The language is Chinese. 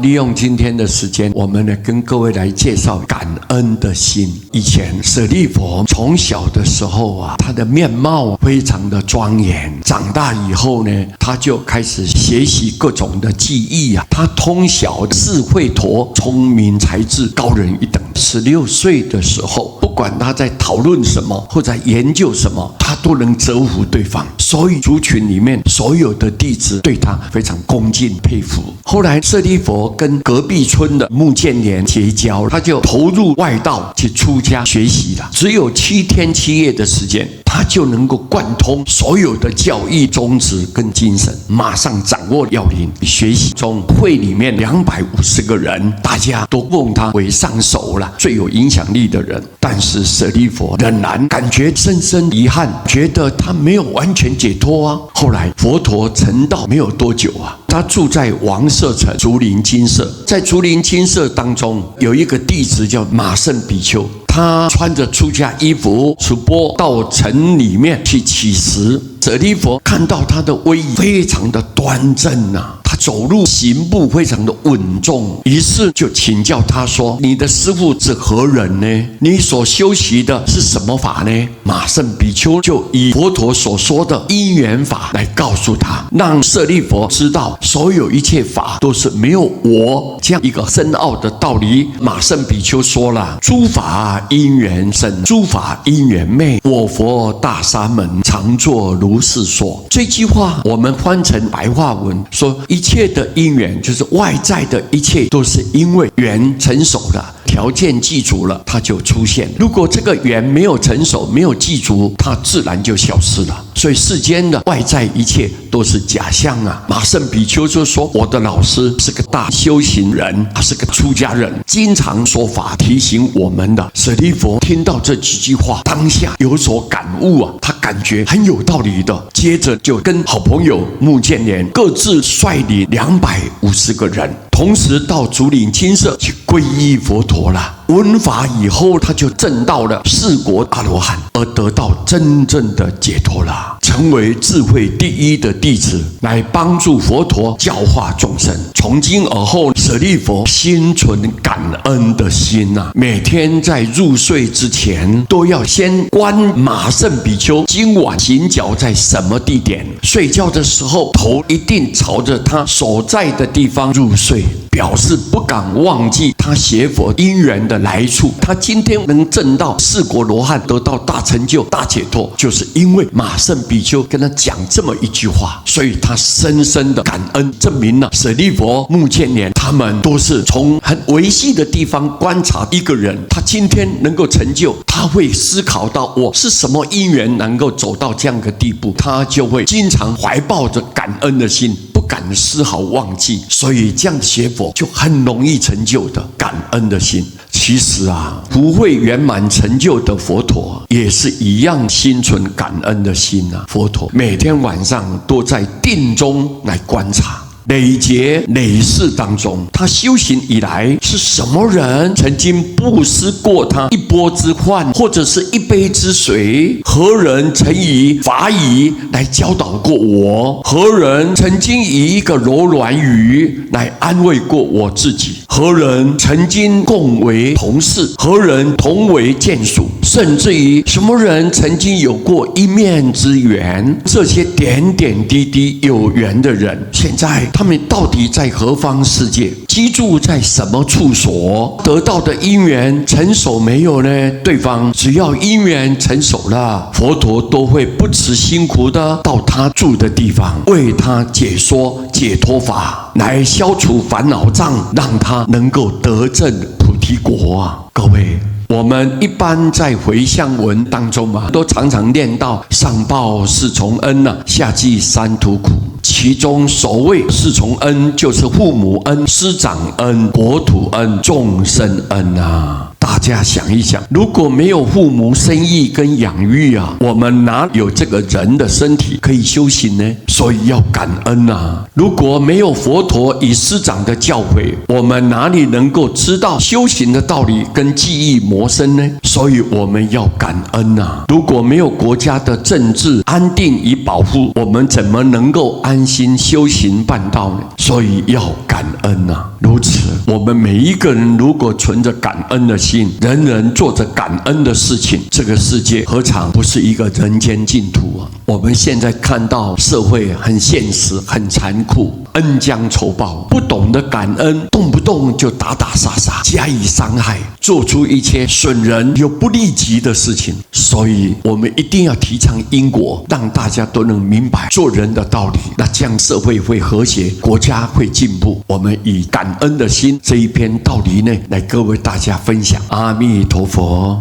利用今天的时间，我们呢跟各位来介绍感恩的心。以前舍利弗从小的时候啊，他的面貌非常的庄严。长大以后呢，他就开始学习各种的技艺啊，他通晓智慧陀，聪明才智，高人一等。16岁的时候，不管他在讨论什么或在研究什么，他都能折服对方。所以族群里面所有的弟子对他非常恭敬佩服。后来舍利弗跟隔壁村的目犍连结交，他就投入外道去出家学习了。只有7天7夜的时间，他就能够贯通所有的教义宗旨跟精神，马上掌握要领。学习中会里面250个人，大家都奉他为上首了，最有影响力的人。但是舍利弗仍然感觉深深遗憾，觉得他没有完全解脱啊。后来佛陀成道没有多久啊，他住在王舍城竹林精舍，在竹林精舍当中有一个弟子叫马胜比丘，他穿着出家衣服出钵到城里面去乞食。舍利弗看到他的威仪非常的端正啊，他走路行步非常的稳重，于是就请教他说：你的师父是何人呢？你所修习的是什么法呢？马胜比丘就以佛陀所说的因缘法来告诉他，让舍利弗知道所有一切法都是没有我这样一个深奥的道理。马胜比丘说了：诸法因缘生，诸法因缘灭，我佛大沙门常作如是说。这句话我们翻成白话文说，一切的因缘就是外在的一切都是因为缘成熟了，条件具足了，它就出现。如果这个缘没有成熟，没有具足，它自然就消失了。所以世间的外在一切都是假象啊。马胜比丘就说，我的老师是个大修行人，他是个出家人，经常说法提醒我们的。舍利弗听到这几句话，当下有所感悟啊，他感觉很有道理的。接着就跟好朋友目犍连各自率领250个人，同时到竹林精舍去皈依佛陀了。闻法以后，他就证到了4国阿罗汉，而得到真正的解脱了，成为智慧第一的弟子，来帮助佛陀教化众生。从今而后，舍利弗心存感恩的心啊，每天在入睡之前都要先观马胜比丘今晚行脚在什么地点，睡觉的时候头一定朝着他所在的地方入睡，表示不敢忘记他学佛因缘的来处。他今天能证到4国罗汉，得到大成就大解脱，就是因为马胜比丘跟他讲这么一句话，所以他深深的感恩，证明了舍利弗、目犍连他们都是从很微细的地方观察一个人，他今天能够成就，他会思考到我是什么因缘能够走到这样的地步，他就会经常怀抱着感恩的心，不敢丝毫忘记。所以这样学佛就很容易成就的感恩的心。其实啊，不会圆满成就的佛陀也是一样心存感恩的心啊。佛陀每天晚上都在定中来观察，累劫累世当中，他修行以来是什么人曾经布施过他一钵之饭，或者是一杯之水？何人曾以法语来教导过我？何人曾经以一个柔软语来安慰过我自己？何人曾经共为同事？何人同为眷属？甚至于什么人曾经有过一面之缘？这些点点滴滴有缘的人，现在他们到底在何方世界？居住在什么处所？得到的因缘成熟没有呢？对方只要因缘成熟了，佛陀都会不辞辛苦的到他住的地方，为他解说解脱法，来消除烦恼障，让他能够得证菩提果啊！各位，我们一般在回向文当中嘛，都常常念到上报四重恩啊，下济三途苦。其中所谓四重恩，就是父母恩、师长恩、国土恩、众生恩啊。大家想一想，如果没有父母生育跟养育啊，我们哪有这个人的身体可以修行呢？所以要感恩啊！如果没有佛陀与师长的教诲，我们哪里能够知道修行的道理跟记忆谋生呢？所以我们要感恩啊！如果没有国家的政治安定与保护，我们怎么能够安心修行办道呢？所以要感恩啊！如此，我们每一个人如果存着感恩的心，人人做着感恩的事情，这个世界何尝不是一个人间净土啊？我们现在看到社会很现实、很残酷，恩将仇报，不懂得感恩，动不动就打打杀杀，加以伤害，做出一些损人又不利己的事情。所以我们一定要提倡因果，让大家都能明白做人的道理，那这样社会会和谐，国家会进步。我们以感恩的心这一篇道理呢，来各位大家分享。阿弥陀佛。